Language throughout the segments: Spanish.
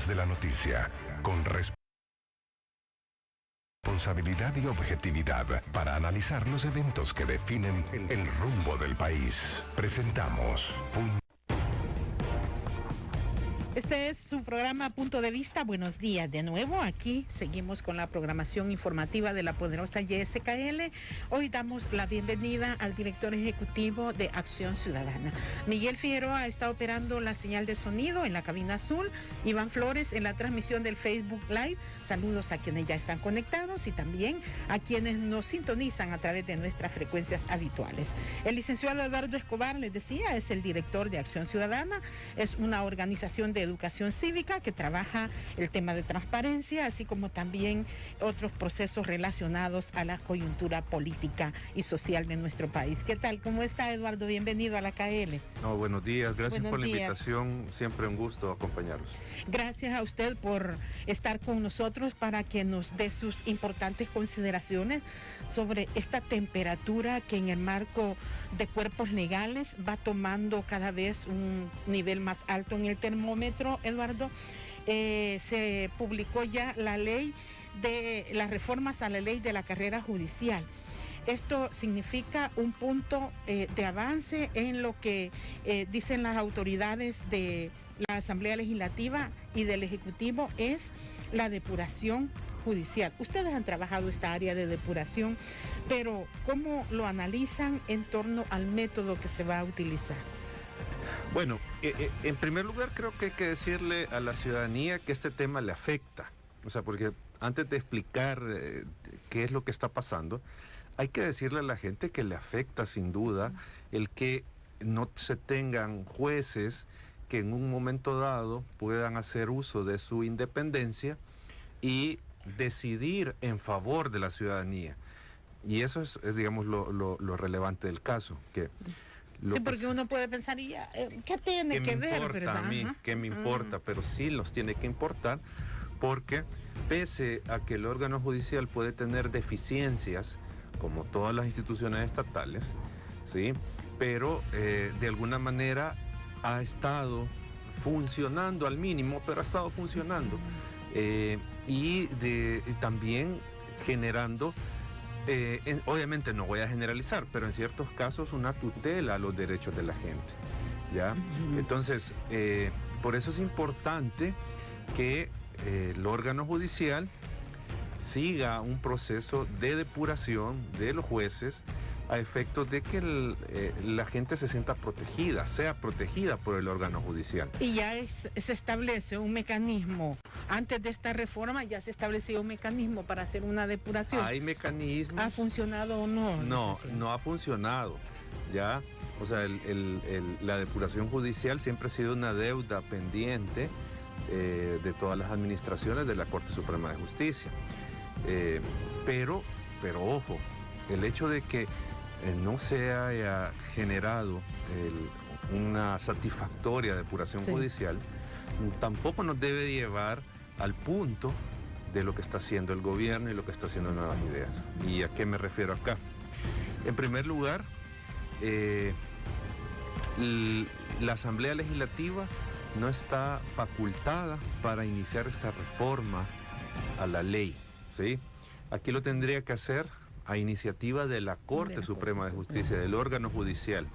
de la noticia, con responsabilidad y objetividad para analizar los eventos que definen el rumbo del país. Presentamos Este es su programa Punto de Vista. Buenos días de nuevo. Aquí seguimos con la programación informativa de la poderosa YSKL. Hoy damos la bienvenida al director ejecutivo de Acción Ciudadana. Miguel Figueroa está operando la señal de sonido en la cabina azul. Iván Flores en la transmisión del Facebook Live. Saludos a quienes ya están conectados y también a quienes nos sintonizan a través de nuestras frecuencias habituales. El licenciado Eduardo Escobar, les decía, es el director de Acción Ciudadana. Es una organización de educación cívica que trabaja el tema de transparencia, así como también otros procesos relacionados a la coyuntura política y social de nuestro país. ¿Qué tal? ¿Cómo está, Eduardo? Bienvenido a la KL. Buenos días, gracias por la invitación, siempre un gusto acompañarlos. Gracias a usted por estar con nosotros para que nos dé sus importantes consideraciones sobre esta temperatura que en el marco de cuerpos legales va tomando cada vez un nivel más alto en el termómetro. Eduardo, se publicó ya la ley de las reformas a la ley de la carrera judicial. Esto significa un punto de avance en lo que dicen las autoridades de la Asamblea Legislativa y del Ejecutivo, es la depuración judicial. Ustedes han trabajado esta área de depuración, pero ¿cómo lo analizan en torno al método que se va a utilizar? Bueno, en primer lugar creo que hay que decirle a la ciudadanía que este tema le afecta. O sea, porque antes de explicar qué es lo que está pasando, hay que decirle a la gente que le afecta sin duda el que no se tengan jueces que en un momento dado puedan hacer uso de su independencia y decidir en favor de la ciudadanía. Y eso es digamos, lo relevante del caso, que sí, porque uno puede pensar, ¿qué tiene que ver? ¿Verdad? A mí, ¿qué me importa? Pero sí los tiene que importar, porque pese a que el órgano judicial puede tener deficiencias, como todas las instituciones estatales, ¿sí? Pero de alguna manera ha estado funcionando al mínimo, pero ha estado funcionando. Y también generando, obviamente no voy a generalizar, pero en ciertos casos una tutela a los derechos de la gente, ¿ya? Entonces, por eso es importante que el órgano judicial siga un proceso de depuración de los jueces a efectos de que la gente se sienta protegida, sea protegida por el órgano judicial. Y ya se establece un mecanismo, antes de esta reforma ya se estableció un mecanismo para hacer una depuración. Hay mecanismos. ¿Ha funcionado o no? No ha funcionado, ya. O sea, la depuración judicial siempre ha sido una deuda pendiente de todas las administraciones de la Corte Suprema de Justicia. Pero ojo, el hecho de que no se haya generado una satisfactoria depuración judicial tampoco nos debe llevar al punto de lo que está haciendo el gobierno y lo que está haciendo Nuevas Ideas. ¿Y a qué me refiero acá? En primer lugar, la Asamblea Legislativa no está facultada para iniciar esta reforma a la ley, ¿sí? Aquí lo tendría que hacer a iniciativa de la Corte Suprema de Justicia, del órgano judicial.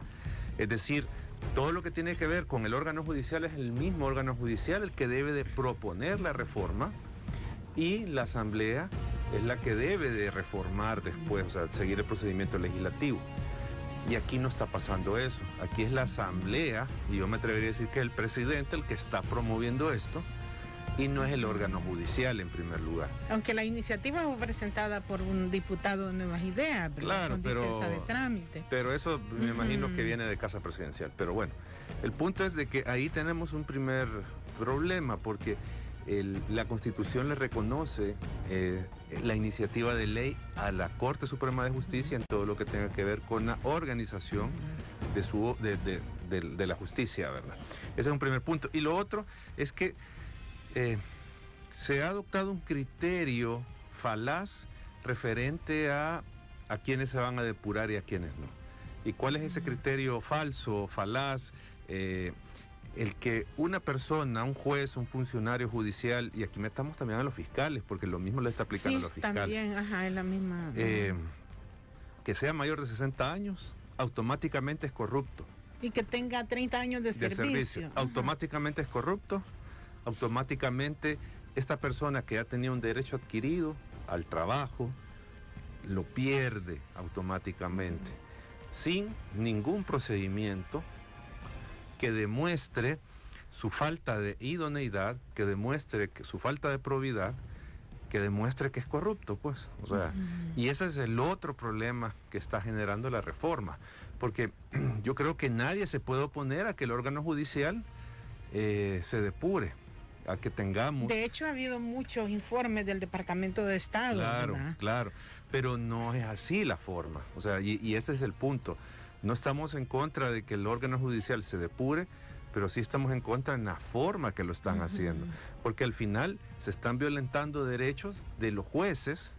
Es decir, todo lo que tiene que ver con el órgano judicial es el mismo órgano judicial el que debe de proponer la reforma, y la Asamblea es la que debe de reformar después, o sea, seguir el procedimiento legislativo. Y aquí no está pasando eso. Aquí es la Asamblea, y yo me atrevería a decir que es el presidente el que está promoviendo esto, y no es el órgano judicial en primer lugar. Aunque la iniciativa fue presentada por un diputado de Nuevas Ideas, claro, de trámite. Pero eso me imagino que viene de Casa Presidencial. Pero bueno, el punto es de que ahí tenemos un primer problema, porque la Constitución le reconoce la iniciativa de ley a la Corte Suprema de Justicia en todo lo que tenga que ver con la organización de la justicia, ¿verdad? Ese es un primer punto. Y lo otro es que se ha adoptado un criterio falaz referente a quienes se van a depurar y a quienes no. ¿Y cuál es ese criterio falso, falaz? el que una persona, un juez, un funcionario judicial, y aquí metamos también a los fiscales, porque lo mismo le está aplicando a los fiscales. También, es la misma. Que sea mayor de 60 años, automáticamente es corrupto. Y que tenga 30 años de servicio. Automáticamente es corrupto, automáticamente esta persona que ha tenido un derecho adquirido al trabajo, lo pierde automáticamente, sin ningún procedimiento que demuestre su falta de idoneidad, que demuestre que su falta de probidad, que demuestre que es corrupto, pues. O sea, y ese es el otro problema que está generando la reforma, porque yo creo que nadie se puede oponer a que el órgano judicial se depure, a que tengamos... De hecho, ha habido muchos informes del Departamento de Estado. Claro, ¿verdad? claro, pero no es así la forma, o sea, y ese es el punto. No estamos en contra de que el órgano judicial se depure, pero sí estamos en contra de la forma que lo están haciendo, porque al final se están violentando derechos de los jueces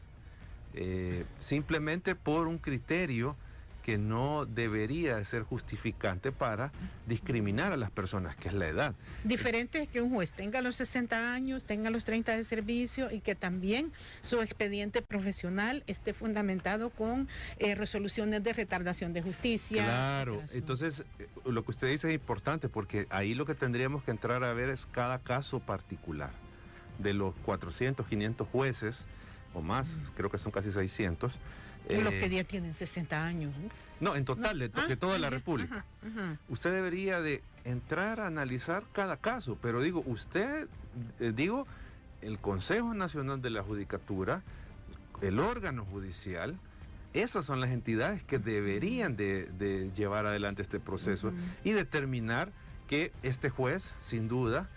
simplemente por un criterio que no debería ser justificante para discriminar a las personas, que es la edad. Diferente es que un juez tenga los 60 años, tenga los 30 de servicio y que también su expediente profesional esté fundamentado con resoluciones de retardación de justicia. Claro, entonces lo que usted dice es importante, porque ahí lo que tendríamos que entrar a ver es cada caso particular. De los 400, 500 jueces o más, creo que son casi 600, los que ya tienen 60 años. No, en total, de toda la República. Usted debería de entrar a analizar cada caso, pero digo, el Consejo Nacional de la Judicatura, el órgano judicial, esas son las entidades que deberían de llevar adelante este proceso y determinar que este juez, sin duda,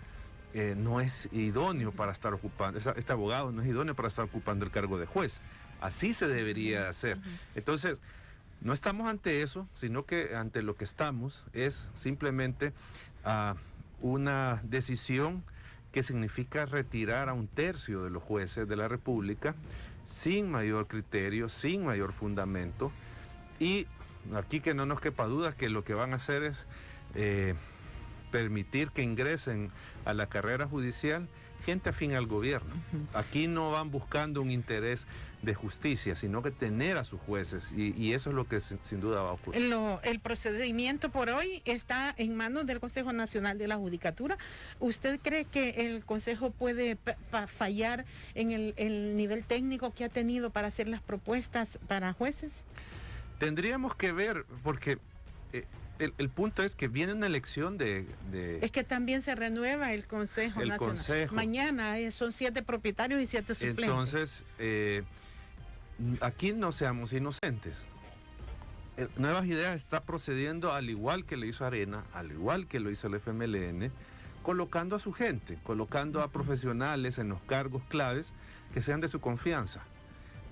no es idóneo para estar ocupando, este abogado no es idóneo para estar ocupando el cargo de juez. Así se debería hacer. Entonces, no estamos ante eso, sino que ante lo que estamos es simplemente una decisión que significa retirar a 1/3 de los jueces de la República sin mayor criterio, sin mayor fundamento, y aquí que no nos quepa duda que lo que van a hacer es permitir que ingresen a la carrera judicial gente afín al gobierno. Aquí no van buscando un interés de justicia, sino que tener a sus jueces, y eso es lo que sin duda va a ocurrir. El procedimiento por hoy está en manos del Consejo Nacional de la Judicatura. ¿Usted cree que el Consejo puede fallar en el nivel técnico que ha tenido para hacer las propuestas para jueces? Tendríamos que ver, porque el punto es que viene una elección de... Es que también se renueva el Consejo Nacional. Mañana son 7 propietarios y 7 suplentes. Entonces, aquí no seamos inocentes. Nuevas Ideas está procediendo al igual que le hizo Arena, al igual que lo hizo el FMLN, colocando a su gente, colocando a profesionales en los cargos claves que sean de su confianza.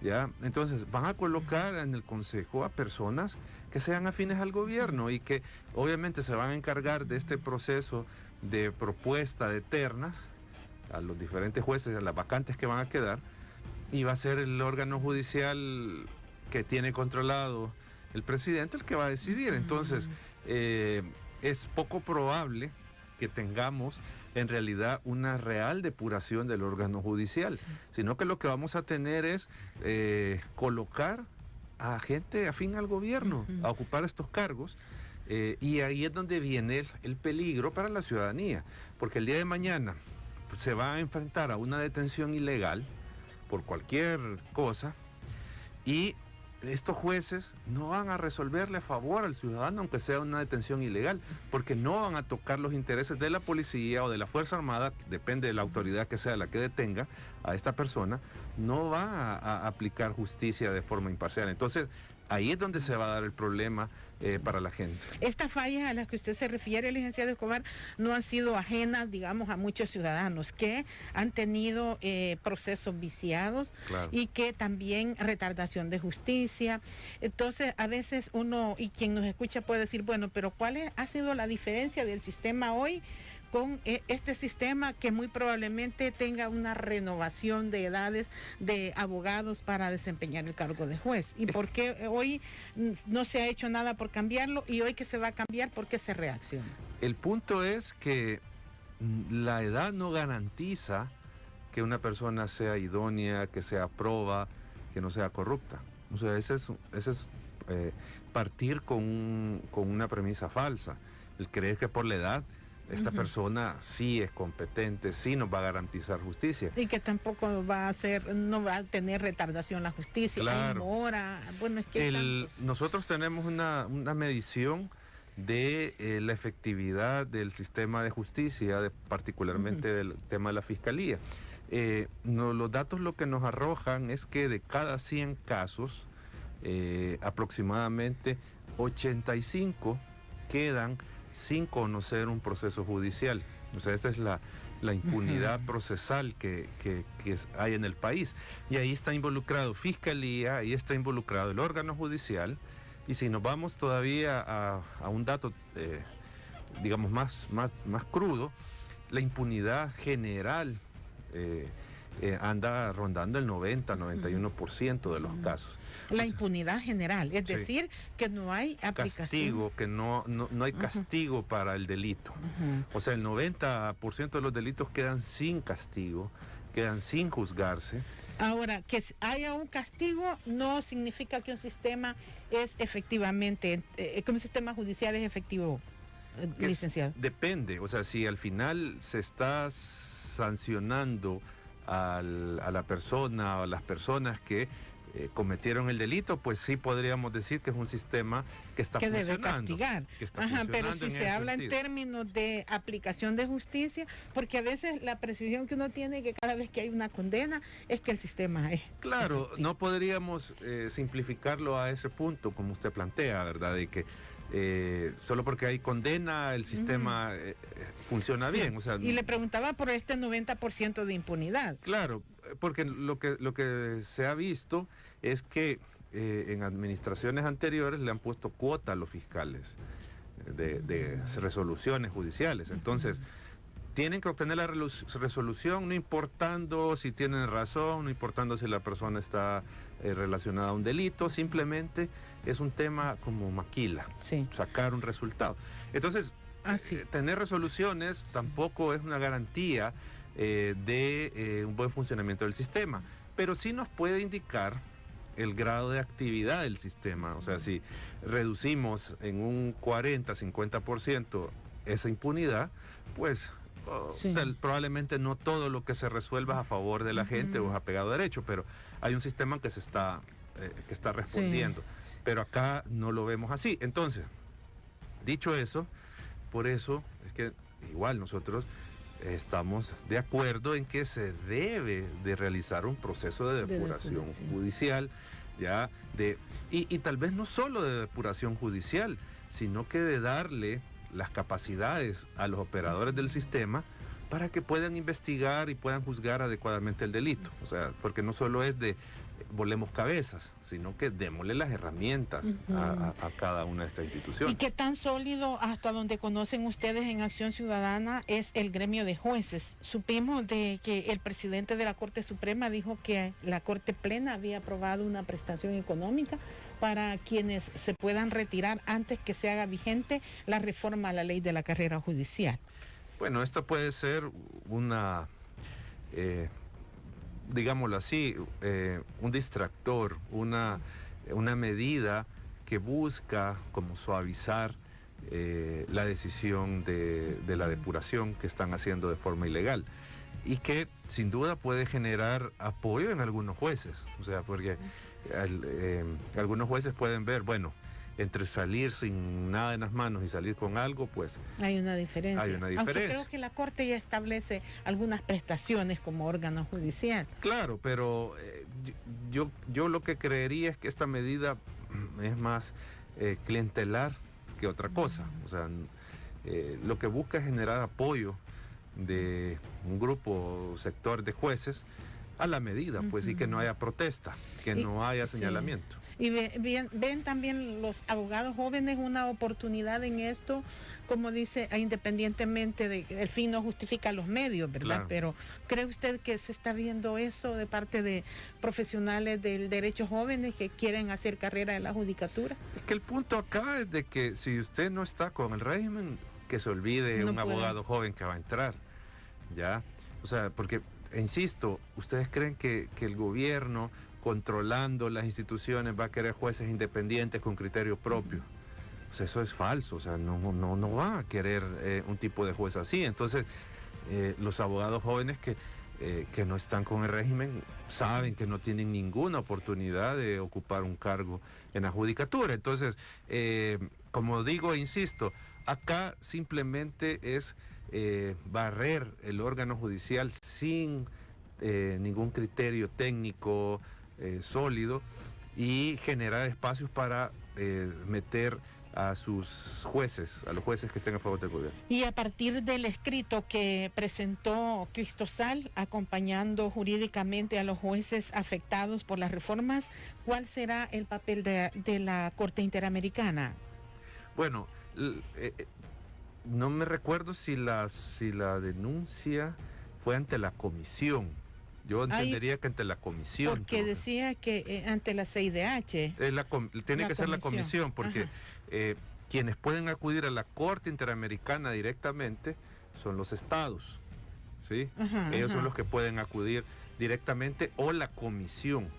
¿Ya? Entonces van a colocar en el Consejo a personas que sean afines al gobierno y que obviamente se van a encargar de este proceso de propuesta de ternas a los diferentes jueces, a las vacantes que van a quedar, y va a ser el órgano judicial que tiene controlado el presidente el que va a decidir. Entonces es poco probable que tengamos en realidad una real depuración del órgano judicial, sino que lo que vamos a tener es colocar a gente afín al gobierno a ocupar estos cargos, y ahí es donde viene el peligro para la ciudadanía, porque el día de mañana se va a enfrentar a una detención ilegal por cualquier cosa, y estos jueces no van a resolverle a favor al ciudadano aunque sea una detención ilegal, porque no van a tocar los intereses de la policía o de la Fuerza Armada, depende de la autoridad que sea la que detenga a esta persona, no va a aplicar justicia de forma imparcial. Entonces, ahí es donde se va a dar el problema para la gente. Estas fallas a las que usted se refiere, licenciado Escobar, no han sido ajenas, digamos, a muchos ciudadanos que han tenido procesos viciados, claro, y que también retardación de justicia. Entonces, a veces uno, y quien nos escucha puede decir, bueno, pero ¿cuál ha sido la diferencia del sistema hoy con este sistema que muy probablemente tenga una renovación de edades de abogados para desempeñar el cargo de juez? ¿Y por qué hoy no se ha hecho nada por cambiarlo y hoy que se va a cambiar, por qué se reacciona? El punto es que la edad no garantiza que una persona sea idónea, que sea proba, que no sea corrupta. O sea, ese es partir con una premisa falsa. El creer que por la edad esta persona sí es competente, sí nos va a garantizar justicia. Y que tampoco no va a tener retardación la justicia, Claro. hay mora, bueno, es que nosotros tenemos una medición de la efectividad del sistema de justicia, particularmente del tema de la fiscalía. Los datos lo que nos arrojan es que de cada 100 casos, aproximadamente 85 quedan sin conocer un proceso judicial. O sea, esa es la impunidad procesal que hay en el país. Y ahí está involucrado Fiscalía, ahí está involucrado el órgano judicial. Y si nos vamos todavía a un dato, digamos, más crudo, la impunidad general anda rondando el 90-91% de los casos. La impunidad general, es decir, que no hay aplicación. Castigo, que no hay castigo para el delito. O sea, el 90% de los delitos quedan sin castigo, quedan sin juzgarse. Ahora, que haya un castigo no significa que un sistema es efectivamente, que un sistema judicial es efectivo, licenciado. Depende, o sea, si al final se está sancionando a la persona o a las personas que cometieron el delito, pues sí podríamos decir que es un sistema que está funcionando. Debe castigar. Que está funcionando pero si se habla en términos de aplicación de justicia, porque a veces la precisión que uno tiene que cada vez que hay una condena es que el sistema es. Claro, efectivo. no podríamos simplificarlo a ese punto, como usted plantea, ¿verdad? De que solo porque hay condena el sistema funciona bien. O sea, y le preguntaba por este 90% de impunidad. Claro, porque lo que se ha visto es que en administraciones anteriores le han puesto cuota a los fiscales de resoluciones judiciales. Entonces, tienen que obtener la resolución, no importando si tienen razón, no importando si la persona está relacionada a un delito, simplemente es un tema como maquila, sacar un resultado. Entonces, tener resoluciones tampoco es una garantía de un buen funcionamiento del sistema, pero sí nos puede indicar el grado de actividad del sistema. O sea, si reducimos en un 40-50% esa impunidad, pues probablemente no todo lo que se resuelva es a favor de la gente o es apegado a derecho, pero hay un sistema que está respondiendo. Pero acá no lo vemos así. Entonces, dicho eso, por eso es que igual nosotros estamos de acuerdo en que se debe de realizar un proceso de depuración judicial, y tal vez no solo de depuración judicial, sino que de darle las capacidades a los operadores del sistema para que puedan investigar y puedan juzgar adecuadamente el delito. O sea, porque no solo es de volemos cabezas, sino que démosle las herramientas a cada una de estas instituciones. ¿Y qué tan sólido, hasta donde conocen ustedes en Acción Ciudadana, es el gremio de jueces? Supimos de que el presidente de la Corte Suprema dijo que la Corte Plena había aprobado una prestación económica para quienes se puedan retirar antes que se haga vigente la reforma a la ley de la carrera judicial. Bueno, esto puede ser una... digámoslo así, un distractor, una medida que busca como suavizar la decisión de la depuración que están haciendo de forma ilegal y que sin duda puede generar apoyo en algunos jueces. O sea, porque algunos jueces pueden ver, bueno, entre salir sin nada en las manos y salir con algo, pues hay una diferencia. Aunque creo que la Corte ya establece algunas prestaciones como órgano judicial. Claro, pero yo lo que creería es que esta medida es más clientelar que otra cosa. O sea, lo que busca es generar apoyo de un grupo, sector de jueces a la medida, pues, y que no haya protesta, que no haya señalamiento. Y ven también los abogados jóvenes una oportunidad en esto, como dice, independientemente de que el fin no justifica los medios, ¿verdad? Claro. Pero ¿cree usted que se está viendo eso de parte de profesionales del derecho jóvenes que quieren hacer carrera en la judicatura? Es que el punto acá es de que si usted no está con el régimen, que se olvide No un puede. abogado joven que va a entrar, ¿ya? O sea, porque, insisto, ¿ustedes creen que el gobierno, controlando las instituciones, va a querer jueces independientes con criterio propio? O sea, eso es falso, o sea, no va a querer un tipo de juez así. Entonces, los abogados jóvenes que no están con el régimen saben que no tienen ninguna oportunidad de ocupar un cargo en la judicatura. Entonces, como digo e insisto, acá simplemente es barrer el órgano judicial sin ningún criterio técnico sólido y generar espacios para meter a sus jueces, a los jueces que estén a favor del gobierno. Y a partir del escrito que presentó Cristosal, acompañando jurídicamente a los jueces afectados por las reformas, ¿cuál será el papel de la Corte Interamericana? Bueno, no me recuerdo si la denuncia fue ante la comisión. Yo entendería que ante la comisión. Porque decía que ante la CIDH. Tiene que ser la comisión, porque Ajá. Quienes pueden acudir a la Corte Interamericana directamente son los estados, ¿sí? Ajá, Ellos ajá. son los que pueden acudir directamente, o la comisión,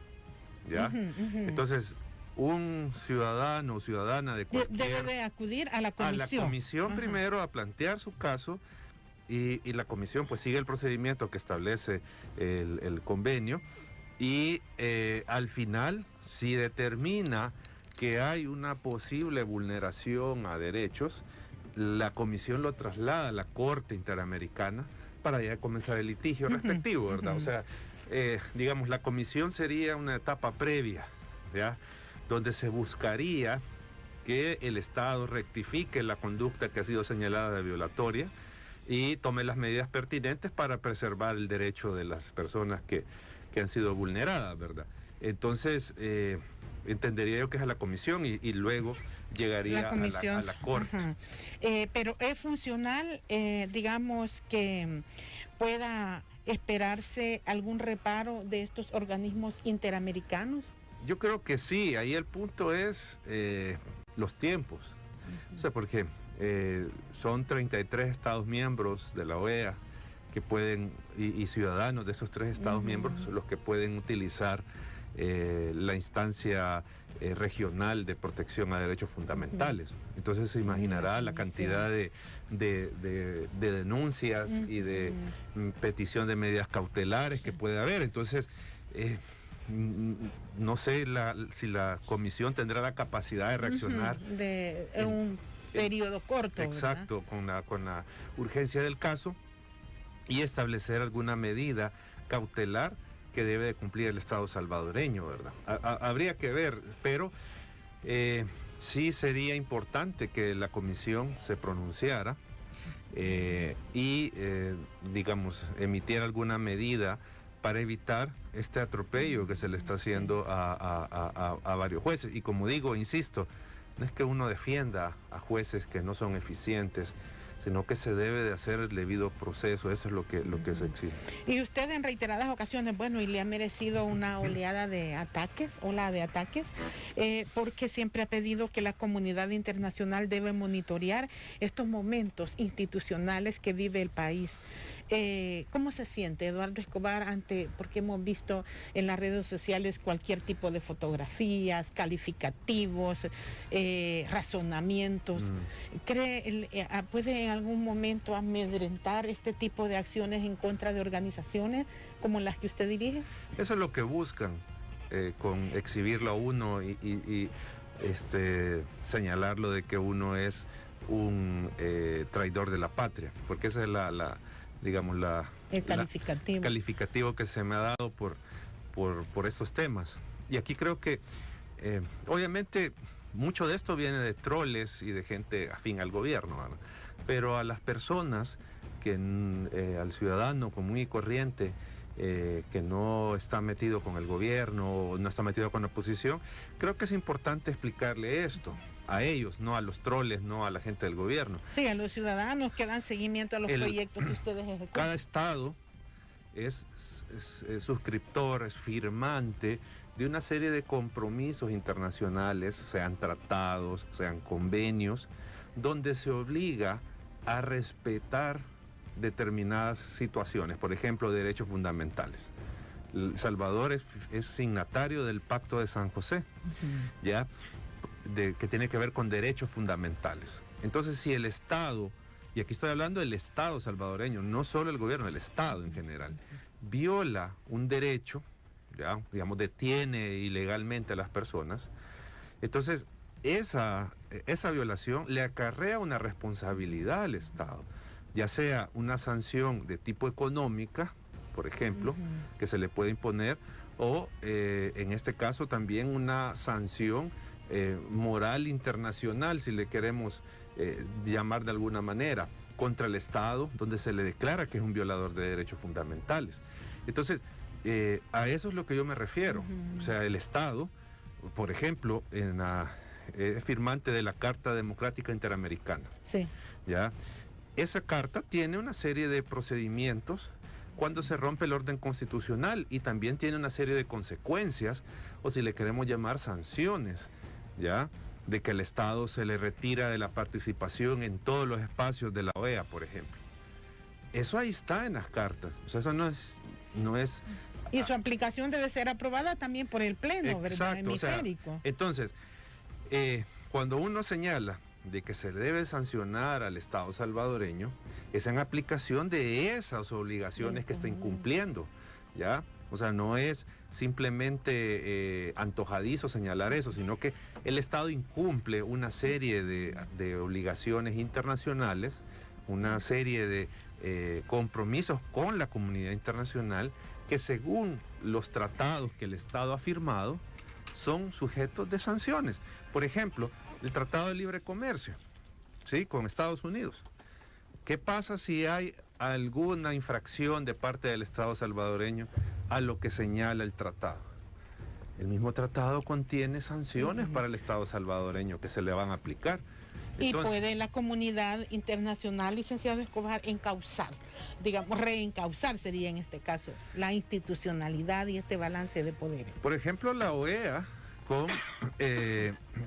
¿ya? Ujú. Entonces, un ciudadano o ciudadana de cualquier... Debe de acudir a la comisión. A la comisión Ajá. primero a plantear su caso, y la comisión pues sigue el procedimiento que establece el convenio, y al final, si determina que hay una posible vulneración a derechos, la comisión lo traslada a la Corte Interamericana para ya comenzar el litigio respectivo, ¿verdad? O sea, digamos, la comisión sería una etapa previa, ¿ya? Donde se buscaría que el Estado rectifique la conducta que ha sido señalada de violatoria y tome las medidas pertinentes para preservar el derecho de las personas que han sido vulneradas, ¿verdad? Entonces, entendería yo que es a la comisión y luego llegaría a la Corte. Pero es funcional, digamos, que pueda esperarse algún reparo de estos organismos interamericanos. Yo creo que sí, ahí el punto es los tiempos. O sea, porque son 33 Estados miembros de la OEA que pueden, y ciudadanos de esos 3 Estados miembros, los que pueden utilizar la instancia regional de protección a derechos fundamentales. Entonces se imaginará la cantidad de denuncias y de petición de medidas cautelares que puede haber. Entonces, no sé si la comisión tendrá la capacidad de reaccionar En un periodo corto. Exacto, con la urgencia del caso, y establecer alguna medida cautelar que debe de cumplir el Estado salvadoreño, ¿verdad? Habría que ver, pero sí sería importante que la comisión se pronunciara y, digamos, emitiera alguna medida para evitar este atropello que se le está haciendo a varios jueces. Y como digo, insisto, no es que uno defienda a jueces que no son eficientes, sino que se debe de hacer el debido proceso. Eso es lo que se exige. Y usted en reiteradas ocasiones, bueno, y le ha merecido una ola de ataques, porque siempre ha pedido que la comunidad internacional debe monitorear estos momentos institucionales que vive el país. ¿Cómo se siente Eduardo Escobar porque hemos visto en las redes sociales cualquier tipo de fotografías, calificativos, razonamientos? ¿Puede en algún momento amedrentar este tipo de acciones en contra de organizaciones como las que usted dirige? Eso es lo que buscan con exhibirlo a uno y señalarlo de que uno es un traidor de la patria, porque esa es el calificativo que se me ha dado por estos temas. Y aquí creo que obviamente mucho de esto viene de troles y de gente afín al gobierno, ¿verdad? Pero a las personas al ciudadano común y corriente que no está metido con el gobierno o no está metido con la oposición, creo que es importante explicarle esto a ellos, no a los troles, no a la gente del gobierno. Sí, a los ciudadanos que dan seguimiento a los proyectos que ustedes ejecutan. Cada estado es suscriptor, es firmante de una serie de compromisos internacionales, sean tratados, sean convenios, donde se obliga a respetar determinadas situaciones, por ejemplo, derechos fundamentales. El Salvador es signatario del Pacto de San José, ¿ya? Que tiene que ver con derechos fundamentales. Entonces, si el Estado, y aquí estoy hablando del Estado salvadoreño, no solo el gobierno, el Estado en general, viola un derecho, ¿ya? Digamos, detiene ilegalmente a las personas, entonces esa violación le acarrea una responsabilidad al Estado, ya sea una sanción de tipo económica, por ejemplo, que se le puede imponer, o en este caso también una sanción moral internacional, si le queremos llamar de alguna manera, contra el Estado, donde se le declara que es un violador de derechos fundamentales. Entonces, a eso es lo que yo me refiero. O sea, el Estado, por ejemplo, es firmante de la Carta Democrática Interamericana. Sí. ¿Ya? Esa carta tiene una serie de procedimientos cuando se rompe el orden constitucional, y también tiene una serie de consecuencias, o si le queremos llamar sanciones, ¿ya? De que el Estado se le retira de la participación en todos los espacios de la OEA, por ejemplo. Eso ahí está en las cartas. O sea, eso no es... Y su aplicación debe ser aprobada también por el Pleno, ¿verdad? Exacto, Hemisférico. o sea, entonces, cuando uno señala de que se debe sancionar al Estado salvadoreño, es en aplicación de esas obligaciones que está incumpliendo, ¿ya? O sea, no es simplemente antojadizo señalar eso, sino que el Estado incumple una serie de obligaciones internacionales, una serie de compromisos con la comunidad internacional que, según los tratados que el Estado ha firmado, son sujetos de sanciones. Por ejemplo, el Tratado de Libre Comercio, ¿sí?, con Estados Unidos. ¿Qué pasa si hay alguna infracción de parte del Estado salvadoreño a lo que señala el tratado? El mismo tratado contiene sanciones para el Estado salvadoreño que se le van a aplicar. Entonces, y puede la comunidad internacional, licenciado Escobar, encauzar, digamos, reencauzar sería en este caso, la institucionalidad y este balance de poderes. Por ejemplo, la OEA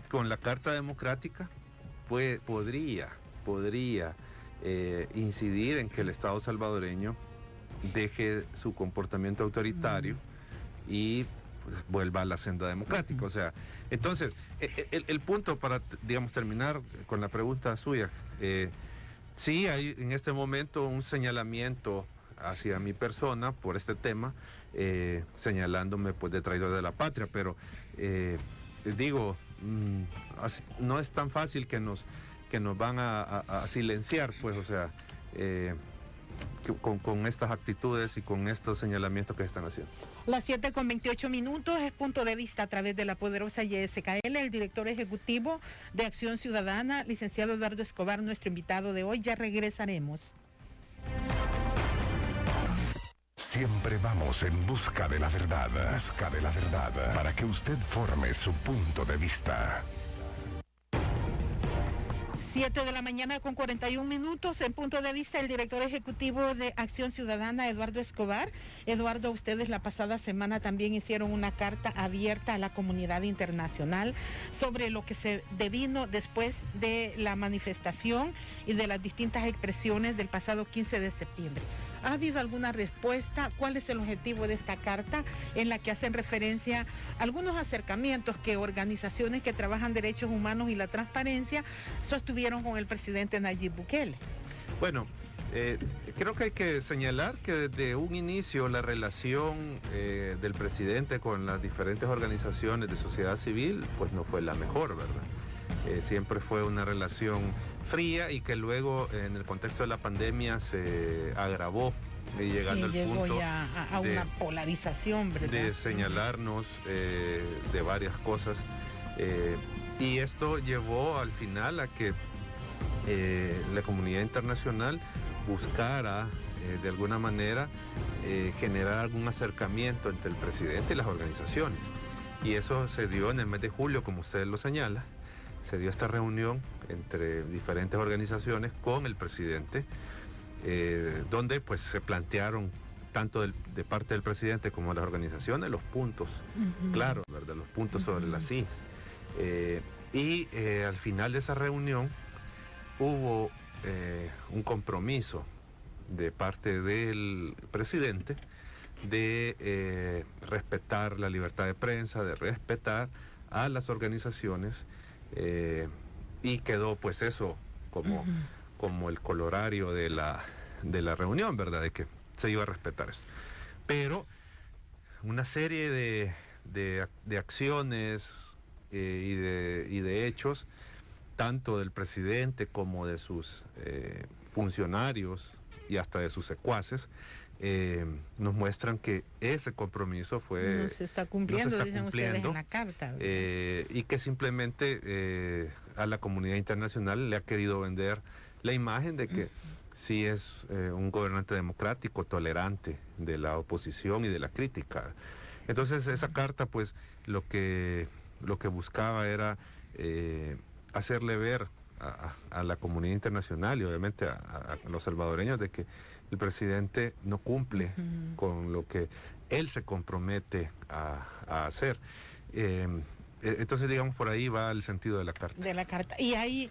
con la Carta Democrática podría incidir en que el Estado salvadoreño deje su comportamiento autoritario y pues vuelva a la senda democrática. O sea, entonces, el punto para, digamos, terminar con la pregunta suya, sí hay en este momento un señalamiento hacia mi persona por este tema, señalándome pues de traidor de la patria, pero digo, no es tan fácil que nos van a silenciar, pues, o sea, con estas actitudes y con estos señalamientos que están haciendo. Las 7:28 es Punto de Vista a través de la poderosa YSKL. El director ejecutivo de Acción Ciudadana, licenciado Eduardo Escobar, nuestro invitado de hoy. Ya regresaremos. Siempre vamos en busca de la verdad, para que usted forme su punto de vista. 7:41 en Punto de Vista, el director ejecutivo de Acción Ciudadana, Eduardo Escobar. Eduardo, ustedes la pasada semana también hicieron una carta abierta a la comunidad internacional sobre lo que se devino después de la manifestación y de las distintas expresiones del pasado 15 de septiembre. ¿Ha habido alguna respuesta? ¿Cuál es el objetivo de esta carta en la que hacen referencia a algunos acercamientos que organizaciones que trabajan derechos humanos y la transparencia sostuvieron con el presidente Nayib Bukele? Bueno, creo que hay que señalar que desde un inicio la relación del presidente con las diferentes organizaciones de sociedad civil pues no fue la mejor, ¿verdad? Siempre fue una relación fría y que luego en el contexto de la pandemia se agravó, llegando al punto ya a una polarización, ¿verdad?, de señalarnos de varias cosas, y esto llevó al final a que la comunidad internacional buscara de alguna manera generar algún acercamiento entre el presidente y las organizaciones. Y eso se dio en el mes de julio, como usted lo señala. Se dio esta reunión entre diferentes organizaciones con el presidente, donde pues se plantearon tanto de parte del presidente como de las organizaciones los puntos claros, ¿verdad? Los puntos sobre las sillas. Al final de esa reunión hubo un compromiso de parte del presidente de respetar la libertad de prensa, de respetar a las organizaciones, y quedó pues eso como el colorario de la reunión, ¿verdad? De que se iba a respetar eso. Pero una serie de acciones y de hechos, tanto del presidente como de sus funcionarios y hasta de sus secuaces, nos muestran que ese compromiso no se está cumpliendo, dicen ustedes en la carta, y que simplemente a la comunidad internacional le ha querido vender la imagen de que sí es un gobernante democrático, tolerante de la oposición y de la crítica. Entonces esa carta pues lo que buscaba era hacerle ver a la comunidad internacional y obviamente a los salvadoreños de que el presidente no cumple con lo que él se compromete a hacer. Entonces, digamos, por ahí va el sentido de la carta. De la carta. Y hay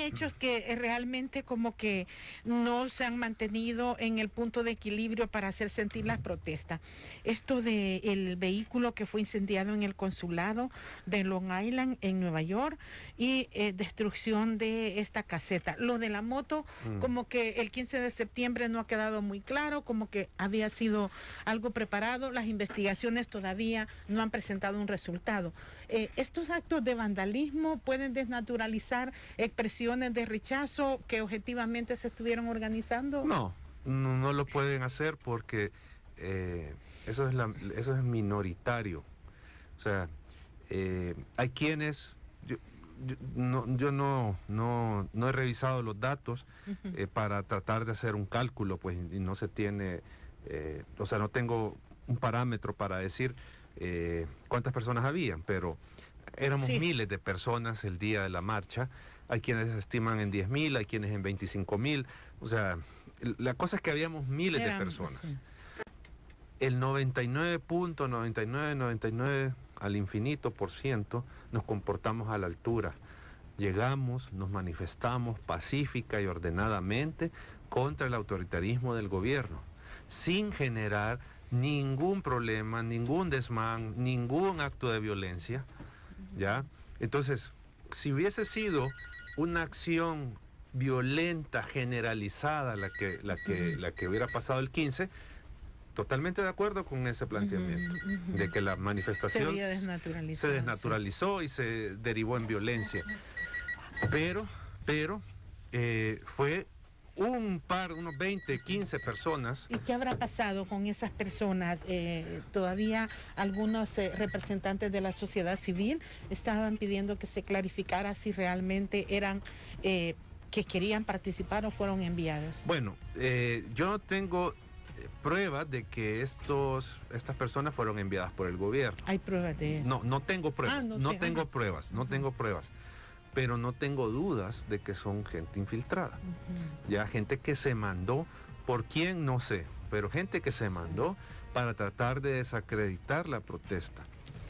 hechos que realmente como que no se han mantenido en el punto de equilibrio para hacer sentir las protestas. Esto de el vehículo que fue incendiado en el consulado de Long Island en Nueva York y destrucción de esta caseta. Lo de la moto, como que el 15 de septiembre no ha quedado muy claro, como que había sido algo preparado. Las investigaciones todavía no han presentado un resultado. ¿Estos actos de vandalismo pueden desnaturalizar expresiones de rechazo que objetivamente se estuvieron organizando? No lo pueden hacer porque eso es minoritario. O sea, hay quienes... Yo no he revisado los datos para tratar de hacer un cálculo, pues, y no se tiene... o sea, no tengo un parámetro para decir... cuántas personas habían, pero éramos miles de personas el día de la marcha. Hay quienes estiman en 10,000, hay quienes en 25,000. O sea, la cosa es que habíamos miles de personas. Sí. El 99.99 al infinito % nos comportamos a la altura. Llegamos, nos manifestamos pacífica y ordenadamente contra el autoritarismo del gobierno, sin generar ningún problema, ningún desmán, ningún acto de violencia, ¿ya? Entonces, si hubiese sido una acción violenta, generalizada, la que hubiera pasado el 15, totalmente de acuerdo con ese planteamiento, de que la manifestación se desnaturalizó y se derivó en violencia. Pero fue unos 20, 15 personas. ¿Y qué habrá pasado con esas personas? Todavía algunos representantes de la sociedad civil estaban pidiendo que se clarificara si realmente eran que querían participar o fueron enviados. Bueno, yo no tengo pruebas de que estas personas fueron enviadas por el gobierno. ¿Hay pruebas de eso? No tengo pruebas. No tengo pruebas. Pero no tengo dudas de que son gente infiltrada. Ya gente que se mandó, por quién no sé, pero gente que se mandó para tratar de desacreditar la protesta.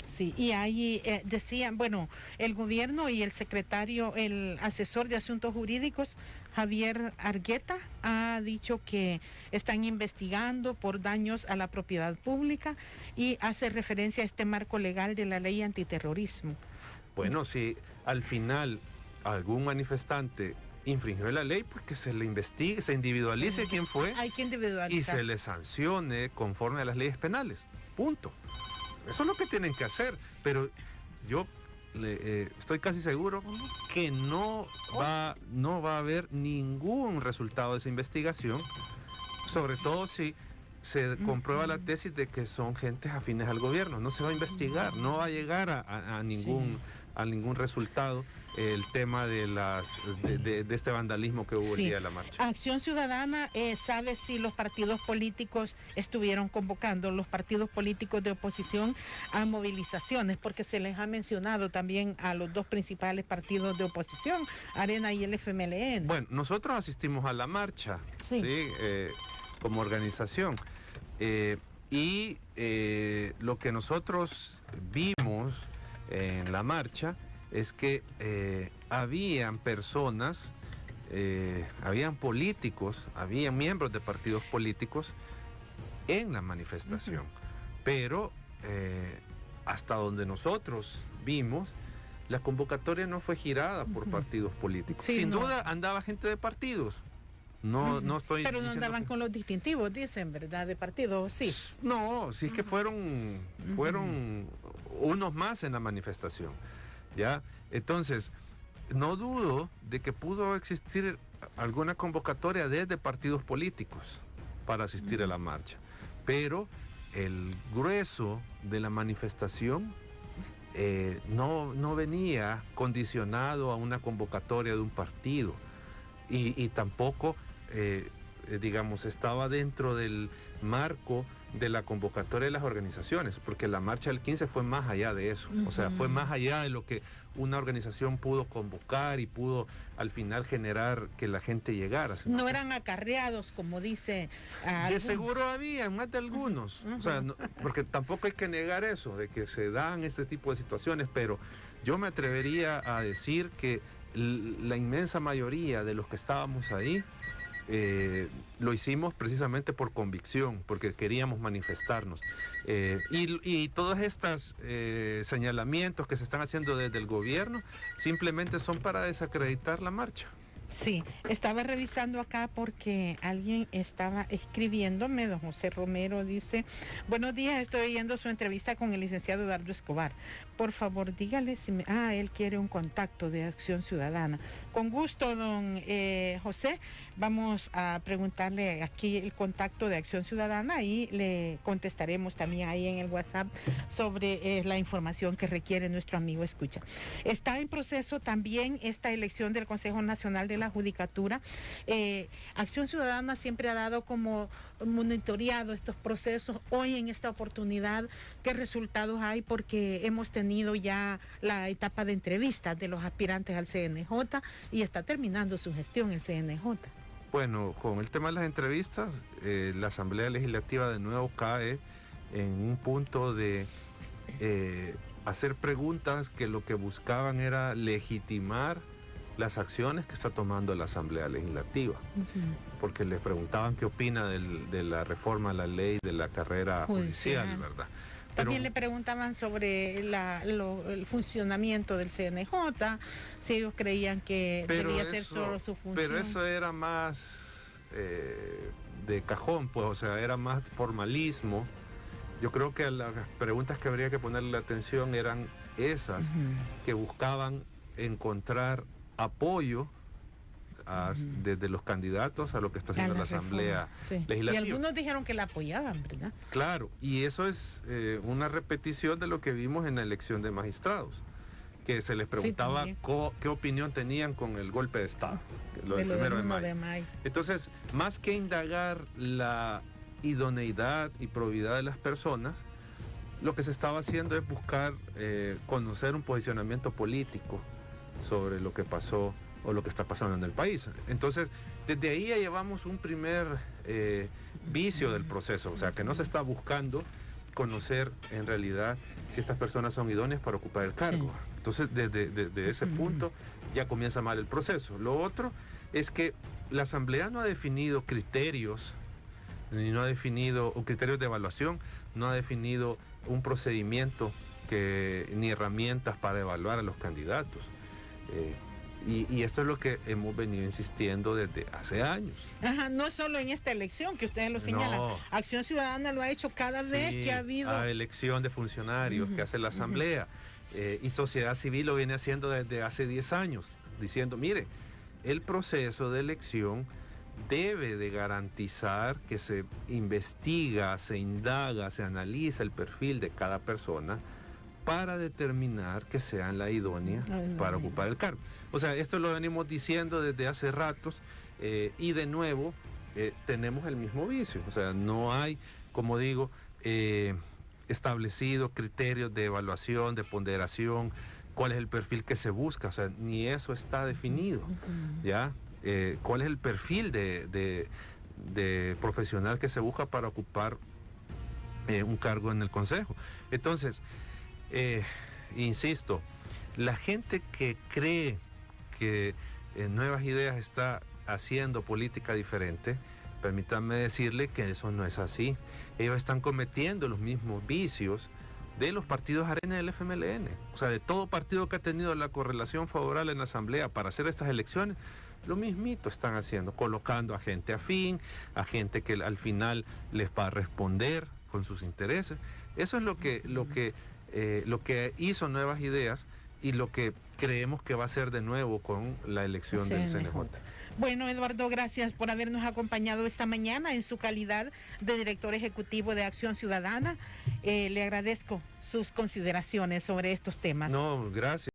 Sí, y ahí decían, bueno, el gobierno y el secretario, el asesor de asuntos jurídicos, Javier Argueta, ha dicho que están investigando por daños a la propiedad pública y hace referencia a este marco legal de la ley antiterrorismo. Bueno, si al final algún manifestante infringió la ley, pues que se le investigue, se individualice quién fue. Hay que individualizar. Y se le sancione conforme a las leyes penales. Punto. Eso es lo que tienen que hacer. Pero yo estoy casi seguro que no va a haber ningún resultado de esa investigación, sobre todo si se comprueba la tesis de que son gentes afines al gobierno. No se va a investigar, no va a llegar a ningún a ningún resultado el tema de este vandalismo que hubo el día de la marcha. Acción Ciudadana sabe si los partidos políticos estuvieron convocando, los partidos políticos de oposición, a movilizaciones, porque se les ha mencionado también a los dos principales partidos de oposición, Arena y el FMLN. Bueno, nosotros asistimos a la marcha, sí. Como organización. Lo que nosotros vimos en la marcha es que habían personas, habían políticos, habían miembros de partidos políticos en la manifestación, pero hasta donde nosotros vimos, la convocatoria no fue girada por partidos políticos. Sí, Sin duda andaba gente de partidos. No estoy. Pero no andaban con los distintivos, dicen, ¿verdad? De partidos, sí. No, sí es que fueron unos más en la manifestación. ¿Ya? Entonces, no dudo de que pudo existir alguna convocatoria desde partidos políticos para asistir a la marcha. Pero el grueso de la manifestación no venía condicionado a una convocatoria de un partido y tampoco, digamos, estaba dentro del marco de la convocatoria de las organizaciones, porque la marcha del 15 fue más allá de eso, o sea, fue más allá de lo que una organización pudo convocar y pudo al final generar que la gente llegara. No eran acarreados, como dice de seguro había, más de algunos, o sea, porque tampoco hay que negar eso, de que se dan este tipo de situaciones, pero yo me atrevería a decir que la inmensa mayoría de los que estábamos ahí lo hicimos precisamente por convicción, porque queríamos manifestarnos. Y todos estos señalamientos que se están haciendo desde el gobierno simplemente son para desacreditar la marcha. Sí, estaba revisando acá porque alguien estaba escribiéndome, don José Romero dice: buenos días, estoy oyendo su entrevista con el licenciado Eduardo Escobar. Por favor, dígale si él quiere un contacto de Acción Ciudadana. Con gusto, don José, vamos a preguntarle aquí el contacto de Acción Ciudadana y le contestaremos también ahí en el WhatsApp sobre la información que requiere nuestro amigo escucha. Está en proceso también esta elección del Consejo Nacional de la Judicatura. Acción Ciudadana siempre ha dado como monitoreado estos procesos. Hoy en esta oportunidad, ¿qué resultados hay? Porque hemos tenido ya la etapa de entrevistas de los aspirantes al CNJ y está terminando su gestión el CNJ. Bueno, con el tema de las entrevistas, la Asamblea Legislativa de nuevo cae en un punto de hacer preguntas que lo que buscaban era legitimar las acciones que está tomando la Asamblea Legislativa, porque les preguntaban qué opina de la reforma a la ley de la carrera judicial, ¿verdad? También le preguntaban sobre el funcionamiento del CNJ, si ellos creían que debía ser solo su función. Pero eso era más de cajón, pues, o sea, era más formalismo. Yo creo que las preguntas que habría que ponerle atención eran esas, que buscaban encontrar apoyo desde los candidatos a lo que está haciendo la Asamblea Legislativa. Y algunos dijeron que la apoyaban, ¿verdad? Claro, y eso es una repetición de lo que vimos en la elección de magistrados, que se les preguntaba qué opinión tenían con el golpe de Estado, lo del 1 de mayo. Entonces, más que indagar la idoneidad y probidad de las personas, lo que se estaba haciendo es buscar conocer un posicionamiento político sobre lo que pasó o lo que está pasando en el país. Entonces, desde ahí ya llevamos un primer vicio del proceso, o sea, que no se está buscando conocer en realidad si estas personas son idóneas para ocupar el cargo. Entonces, desde ese punto ya comienza mal el proceso. Lo otro es que la Asamblea no ha definido criterios, ni criterios de evaluación, no ha definido un procedimiento ni herramientas para evaluar a los candidatos. Y esto es lo que hemos venido insistiendo desde hace años. No solo en esta elección que ustedes lo señalan. Acción Ciudadana lo ha hecho cada vez que ha habido a elección de funcionarios que hace la Asamblea. Y sociedad civil lo viene haciendo desde hace 10 años, diciendo, mire, el proceso de elección debe de garantizar que se investiga, se indaga, se analiza el perfil de cada persona para determinar que sean la idónea para ocupar el cargo. O sea, esto lo venimos diciendo desde hace ratos y de nuevo tenemos el mismo vicio. O sea, no hay, como digo, establecidos criterios de evaluación, de ponderación, cuál es el perfil que se busca. O sea, ni eso está definido, ¿ya? ¿Cuál es el perfil de profesional que se busca para ocupar un cargo en el Consejo? Entonces, insisto, la gente que cree que Nuevas Ideas está haciendo política diferente, permítanme decirle que eso no es así. Ellos están cometiendo los mismos vicios de los partidos arena del FMLN. O sea, de todo partido que ha tenido la correlación favorable en la Asamblea para hacer estas elecciones, lo mismito están haciendo, colocando a gente afín, a gente que al final les va a responder con sus intereses. Eso es lo que hizo Nuevas Ideas y lo que creemos que va a ser de nuevo con la elección del CNJ. Bueno, Eduardo, gracias por habernos acompañado esta mañana en su calidad de director ejecutivo de Acción Ciudadana. Le agradezco sus consideraciones sobre estos temas. No, gracias.